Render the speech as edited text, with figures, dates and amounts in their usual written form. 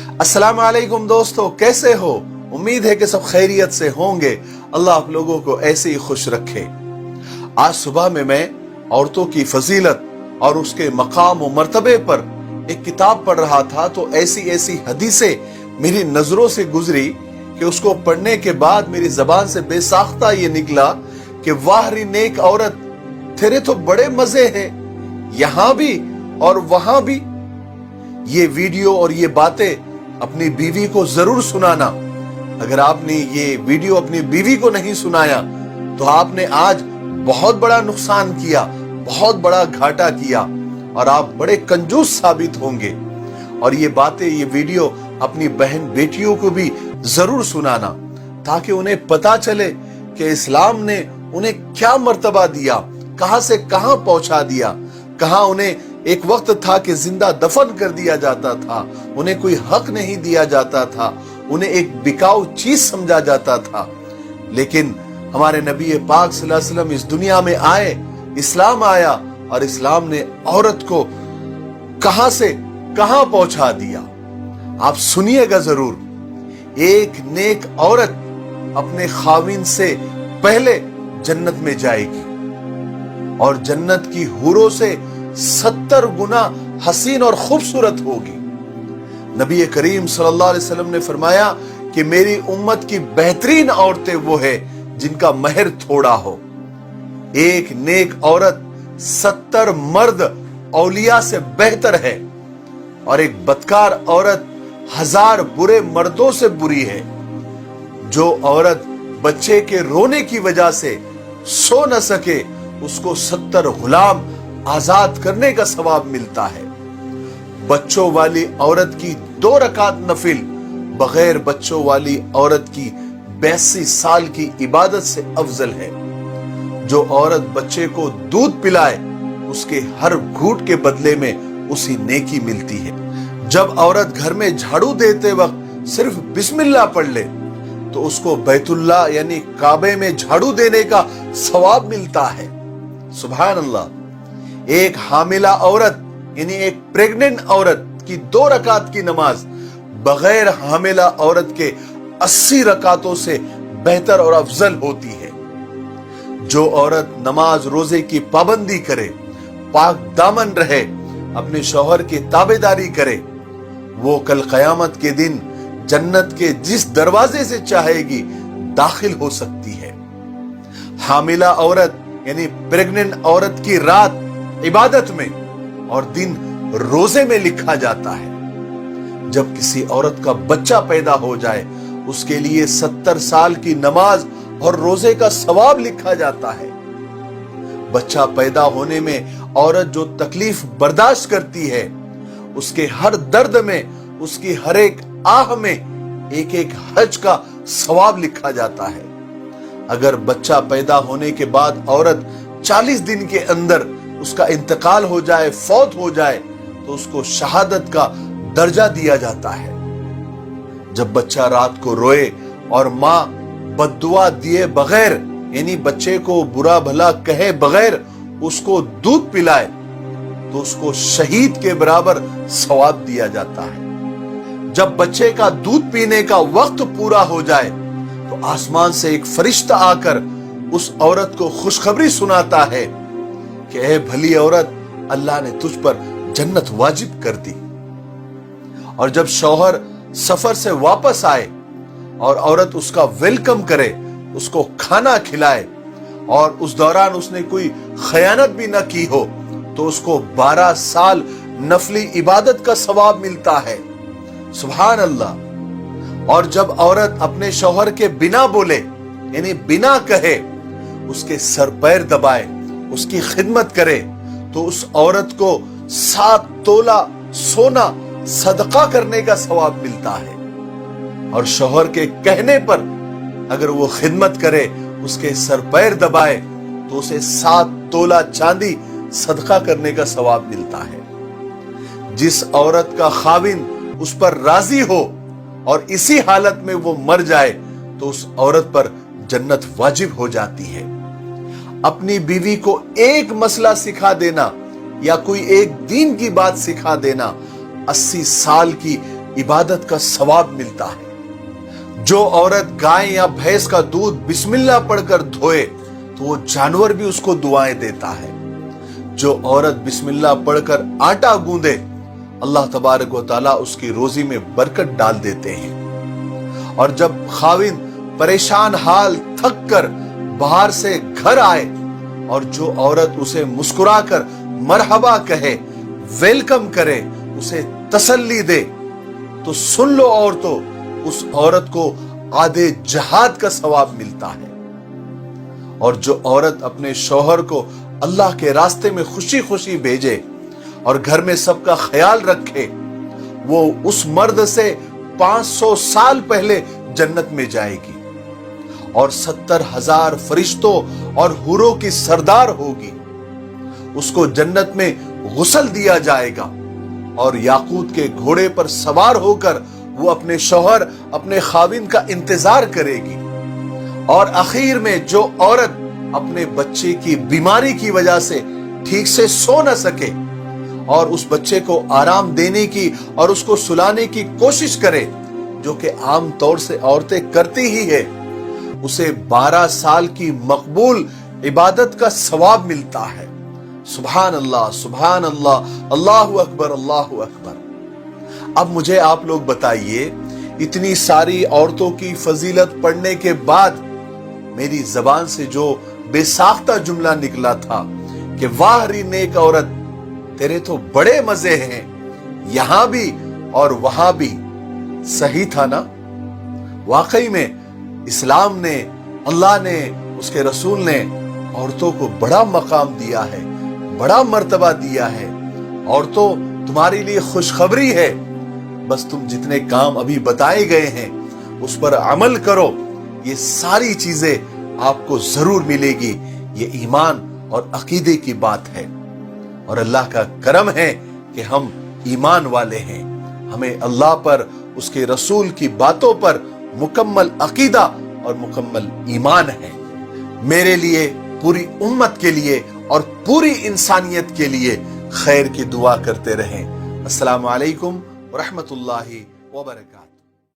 अस्सलाम वालेकुम दोस्तों, कैसे हो? उम्मीद है कि सब खैरियत से होंगे। अल्लाह आप लोगों को ऐसे ही खुश रखे। आज सुबह में मैं औरतों की फजीलत और उसके मकाम और मर्तबे पर एक किताब पढ़ रहा था, तो ऐसी ऐसी हदीसें मेरी नजरों से गुजरी कि उसको पढ़ने के बाद मेरी जबान से बेसाख्ता ये निकला कि वाह री नेक औरत, तेरे तो बड़े मजे हैं, यहां भी और वहां भी। ये वीडियो और ये बातें अपनी बीवी को जरूर सुनाना। अगर आपने ये वीडियो अपनी बीवी को नहीं सुनाया तो आपने आज बहुत बड़ा नुकसान किया, बहुत बड़ा घाटा किया और आप बड़े कंजूस साबित होंगे। और ये बातें, ये वीडियो अपनी बहन बेटियों को भी जरूर सुनाना, ताकि उन्हें पता चले कि इस्लाम ने उन्हें क्या मर्तबा दिया, कहां से कहां पहुंचा दिया। कहां उन्हें एक वक्त था कि जिंदा दफन कर दिया जाता था, उन्हें कोई हक नहीं दिया जाता था, उन्हें एक बिकाऊ चीज समझा जाता था। लेकिन हमारे नबी पाक सल्लल्लाहु अलैहि वसल्लम इस दुनिया में आए, इस्लाम आया और इस्लाम ने औरत को कहां से कहां पहुंचा दिया। आप सुनिएगा जरूर। एक नेक औरत अपने खाविन से पहले जन्नत में जाएगी और जन्नत की हूरों से 70 गुना हसीन और खूबसूरत होगी। नबी करीम सल्लल्लाहु अलैहि वसल्लम ने फरमाया कि मेरी उम्मत की बेहतरीन औरतें वो है जिनका महर थोड़ा हो। एक नेक औरत 70 मर्द औलिया से बेहतर है और एक बदकार औरत 1000 बुरे मर्दों से बुरी है। जो औरत बच्चे के रोने की वजह से सो न सके, उसको 70 गुलाम आजाद करने का सवाब मिलता है। बच्चों वाली औरत की 2 रकात नफिल बगैर बच्चों वाली औरत की 82 साल की इबादत से अफजल है। जो औरत बच्चे को दूध पिलाए, उसके हर घूंट के बदले में उसी नेकी मिलती है। जब औरत घर में झाड़ू देते वक्त सिर्फ बिस्मिल्लाह पढ़ ले तो उसको बैतुल्लाह यानी काबे में झाड़ू देने का सवाब मिलता है। सुभान अल्लाह। एक हामिला औरत यानी एक प्रेग्नेंट औरत की 2 रकात की नमाज बगैर हामिला औरत के 80 रकातों से बेहतर और अफजल होती है। जो औरत नमाज रोजे की पाबंदी करे, पाक दामन रहे, अपने शौहर की ताबेदारी करे, वो कल कयामत के दिन जन्नत के जिस दरवाजे से चाहेगी दाखिल हो सकती है। हामिला औरत यानी प्रेग्नेंट औरत की रात इबादत में और दिन रोजे में लिखा जाता है। जब किसी औरत का बच्चा पैदा हो जाए, उसके लिए 70 साल की नमाज और रोजे का सवाब लिखा जाता है। बच्चा पैदा होने में औरत जो तकलीफ बर्दाश्त करती है, उसके हर दर्द में, उसकी हर एक आह में एक एक हज का सवाब लिखा जाता है। अगर बच्चा पैदा होने के बाद औरत 40 दिन के अंदर उसका इंतकाल हो जाए, फौत हो जाए, तो उसको शहादत का दर्जा दिया जाता है। जब बच्चा रात को रोए और मां बद्दुआ दिए बगैर यानी बच्चे को बुरा भला कहे बगैर उसको दूध पिलाए, तो उसको शहीद के बराबर सवाब दिया जाता है। जब बच्चे का दूध पीने का वक्त पूरा हो जाए तो आसमान से एक फरिश्ता आकर उस औरत को खुशखबरी सुनाता है कि ऐ भली औरत, अल्लाह ने तुझ पर जन्नत वाजिब कर दी। और जब शौहर सफर से वापस आए और औरत उसका वेलकम करे, उसको खाना खिलाए और उस दौरान उसने कोई खयानत भी न की हो, तो उसको 12 साल नफली इबादत का सवाब मिलता है। सुभान अल्लाह। और जब औरत अपने शौहर के बिना बोले यानी बिना कहे उसके सर पैर दबाए, उसकी खिदमत करे, तो उस औरत को 7 तोला सोना सदका करने का सवाब मिलता है। और शौहर के कहने पर अगर वो खिदमत करे, उसके सर पैर दबाए, तो उसे 7 तोला चांदी सदका करने का सवाब मिलता है। जिस औरत का खाविन उस पर राजी हो और इसी हालत में वो मर जाए, तो उस औरत पर जन्नत वाजिब हो जाती है। अपनी बीवी को एक मसला सिखा देना या कोई एक दीन की बात सिखा देना 80 साल की इबादत का सवाब मिलता है। जो औरत गाय या भैंस का दूध बिस्मिल्लाह पढ़कर धोए तो वो जानवर भी उसको दुआएं देता है। जो औरत बिस्मिल्लाह पढ़कर आटा गूंदे अल्लाह तबारक व तआला उसकी रोजी में बरकत डाल देते हैं। और जब खाविंद परेशान हाल थक कर बाहर से घर आए और जो औरत उसे मुस्कुराकर मरहबा कहे, वेलकम करे, उसे तसल्ली दे, तो सुन लो औरतों, उस औरत को आधे जहाद का सवाब मिलता है। और जो औरत अपने शौहर को अल्लाह के रास्ते में खुशी खुशी भेजे और घर में सबका ख्याल रखे, वो उस मर्द से 500 साल पहले जन्नत में जाएगी और 70,000 फरिश्तों और हुरों की सरदार होगी। उसको जन्नत में गुस्ल दिया जाएगा और याकूत के घोड़े पर सवार होकर वो अपने शौहर, अपने खाविंद का इंतजार करेगी। और आखिर में जो औरत अपने बच्चे की बीमारी की वजह से ठीक से सो न सके और उस बच्चे को आराम देने की और उसको सुलाने की कोशिश करे, जो कि आम तौर से औरतें करती ही है, उसे 12 साल की मकबूल इबादत का सवाब मिलता है। सुभान अल्लाह, सुभान अल्लाह, अल्लाहु अकबर, अल्लाहु अकबर। अब मुझे आप लोग बताइए, इतनी सारी औरतों की फजीलत पढ़ने के बाद मेरी जबान से जो बेसाख्ता जुमला निकला था कि वाह री नेक औरत, तेरे तो बड़े मजे हैं, यहां भी और वहां भी, सही था ना? वाकई में इस्लाम ने, अल्लाह ने, उसके रसूल ने औरतों को बड़ा मकाम दिया है, बड़ा मर्तबा दिया है। औरतों, तुम्हारे लिए खुशखबरी है, बस तुम जितने काम अभी बताए गए हैं उस पर अमल करो, ये सारी चीजें आपको जरूर मिलेगी। ये ईमान और अकीदे की बात है और अल्लाह का करम है कि हम ईमान वाले हैं। हमें अल्लाह पर, उसके रसूल की बातों पर मुकम्मल अकीदा और मुकम्मल ईमान है। मेरे लिए, पूरी उम्मत के लिए और पूरी इंसानियत के लिए खैर की दुआ करते रहें। अस्सलामु अलैकुम व रहमतुल्लाहि व बरकातहू।